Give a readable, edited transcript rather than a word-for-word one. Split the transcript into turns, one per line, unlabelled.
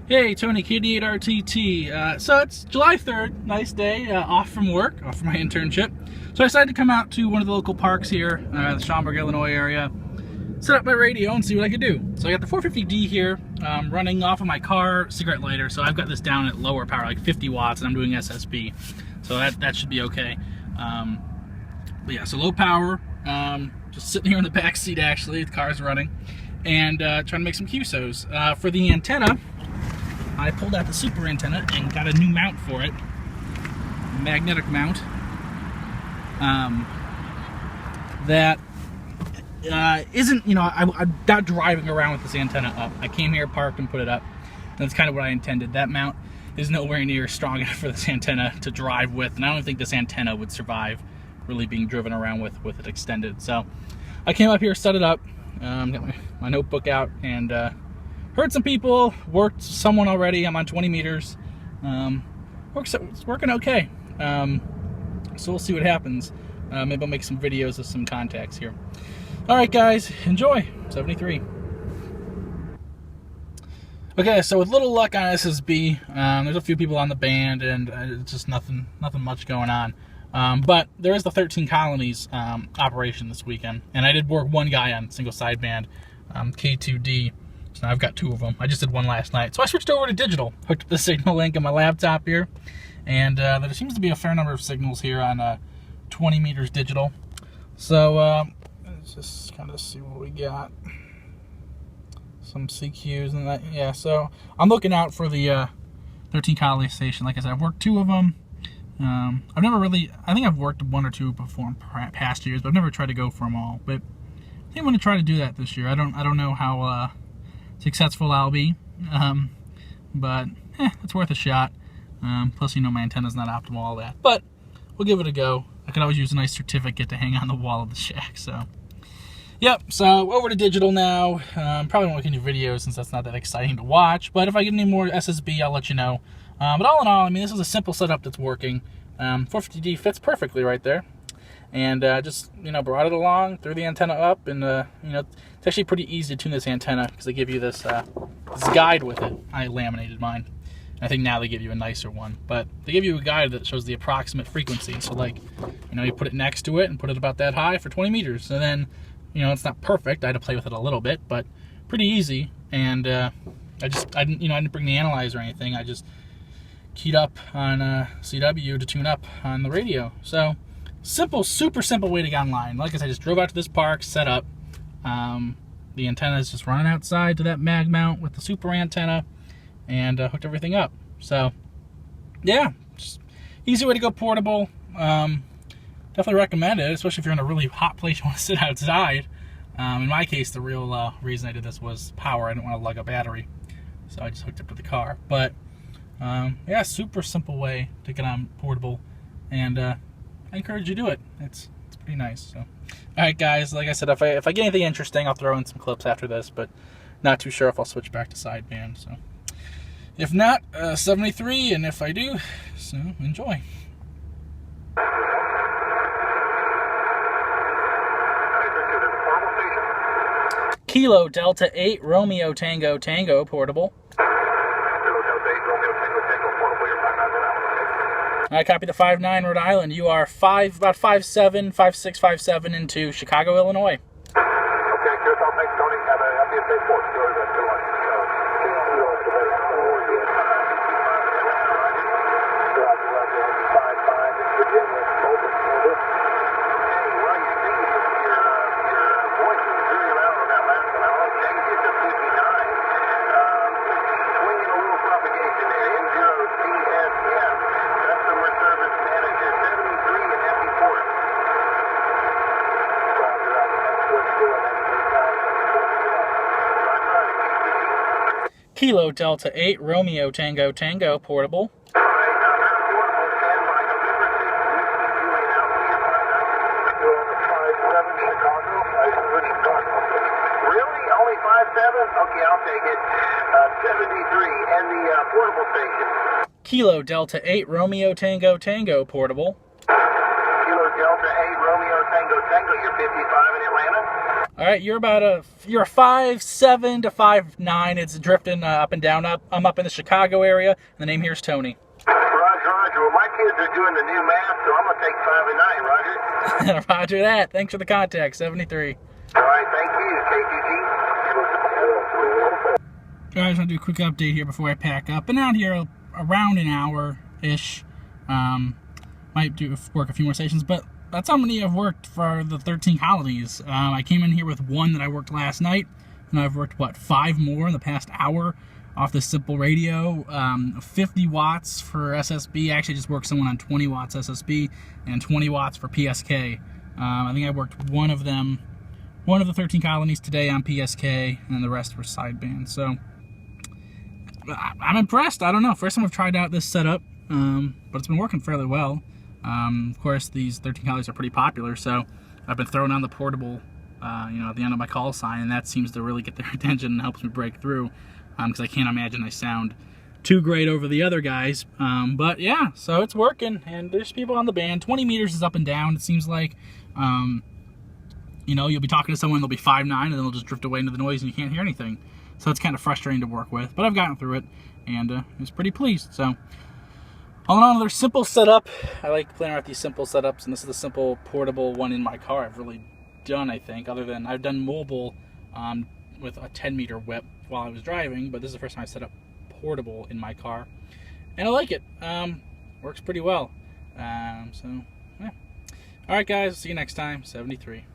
Hey, Tony, KD8RTT. So it's July 3rd, nice day, off from work, off from my internship. So I decided to come out to one of the local parks here, the Schaumburg, Illinois area, set up my radio and see what I could do. So I got the 450D here, running off of my car cigarette lighter. So I've got this down at lower power, like 50 watts, and I'm doing SSB. So that should be okay. But yeah, so low power, just sitting here in the back seat actually, the car's running, and trying to make some QSOs. For the antenna, I pulled out the super antenna and got a new mount for it, a magnetic mount, that isn't, you know, I'm not driving around with this antenna up. I came here, parked, and put it up. That's kind of what I intended. That mount is nowhere near strong enough for this antenna to drive with, and I don't think this antenna would survive really being driven around with it extended. So I came up here, set it up, got my notebook out, and heard some people, worked someone already. I'm on 20 meters. It's working okay. So we'll see what happens. Maybe I'll make some videos of some contacts here. All right, guys, enjoy 73. Okay, so with little luck on SSB, there's a few people on the band, and it's just nothing much going on. But there is the 13 Colonies operation this weekend, and I did work one guy on single sideband, K2D. So now I've got two of them. I just did one last night. So I switched over to digital, hooked up the signal link on my laptop here, and there seems to be a fair number of signals here on 20 meters digital. So let's just kind of see what we got. Some CQs and that, yeah. So I'm looking out for the 13 Colony station. Like I said, I've worked two of them. I've never really, I think I've worked one or two before in past years, but I've never tried to go for them all. But I think I'm going to try to do that this year. I don't know how successful I'll be, but it's worth a shot. Plus, you know, my antenna's not optimal, all that, but we'll give it a go. I could always use a nice certificate to hang on the wall of the shack. So yep, so over to digital now. Probably won't get any videos since that's not that exciting to watch, but if I get any more SSB, I'll let you know. But all in all, I mean, this is a simple setup that's working. 450D fits perfectly right there. And just, you know, brought it along, threw the antenna up, and, you know, it's actually pretty easy to tune this antenna because they give you this, this guide with it. I laminated mine. I think now they give you a nicer one. But they give you a guide that shows the approximate frequency. So, like, you know, you put it next to it and put it about that high for 20 meters. And then, you know, it's not perfect. I had to play with it a little bit, but pretty easy. And I didn't bring the analyzer or anything. I just keyed up on CW to tune up on the radio. So simple, super simple way to get online. Like I said, I just drove out to this park, set up. The antenna is just running outside to that mag mount with the super antenna, and hooked everything up. So yeah, just easy way to go portable. Definitely recommend it, especially if you're in a really hot place you want to sit outside. In my case, the real reason I did this was power. I didn't want to lug a battery, so I just hooked up to the car. But yeah, super simple way to get on portable, and I encourage you to do it. It's pretty nice. So, all right, guys. Like I said, if I get anything interesting, I'll throw in some clips after this. But not too sure if I'll switch back to sideband. So, if not, 73, and if I do, so enjoy. Kilo Delta 8 Romeo Tango Tango portable. I copy the 5'9" Rhode Island. You are about 5'7", 5'6", 5'7" into Chicago, Illinois.
Okay, Chris, thanks, Tony. Have a safe port.
Kilo Delta 8 Romeo Tango Tango portable.
Really? Only 5'7"? Okay, I'll take it. 73 and the portable station.
Kilo Delta 8 Romeo Tango Tango portable.
Kilo Delta 8 Romeo Tango Tango, you're 55 in Atlanta?
All right, you're a 5'7" to 5'9". It's drifting up and down. I'm up in the Chicago area. The name here is Tony.
Roger. Well, my kids are doing the new math, so I'm gonna take 5 and 9. Roger.
Roger that. Thanks for the contact. 73.
All right, thank you. KTG.
Guys, I'll do a quick update here before I pack up. Been out here around an hour-ish. Might work a few more stations, but that's how many I've worked for the 13 colonies. I came in here with one that I worked last night, and I've worked, 5 more in the past hour off this simple radio. 50 watts for SSB. I actually just worked someone on 20 watts SSB and 20 watts for PSK. I think I worked one of the 13 colonies today on PSK, and then the rest were sideband. So I'm impressed. I don't know. First time I've tried out this setup, but it's been working fairly well. Of course, these 13 colonies are pretty popular, so I've been throwing on the portable, at the end of my call sign, and that seems to really get their attention and helps me break through, because I can't imagine I sound too great over the other guys. But yeah, so it's working, and there's people on the band. 20 meters is up and down, it seems like. You'll be talking to someone, they'll be 5'9", and then they'll just drift away into the noise and you can't hear anything. So it's kind of frustrating to work with, but I've gotten through it, and I was pretty pleased. So all in all, another simple setup. I like playing around with these simple setups, and this is the simple portable one in my car I've really done, I think, other than I've done mobile with a 10-meter whip while I was driving, but this is the first time I set up portable in my car, and I like it. Works pretty well. So yeah. All right, guys, see you next time. 73.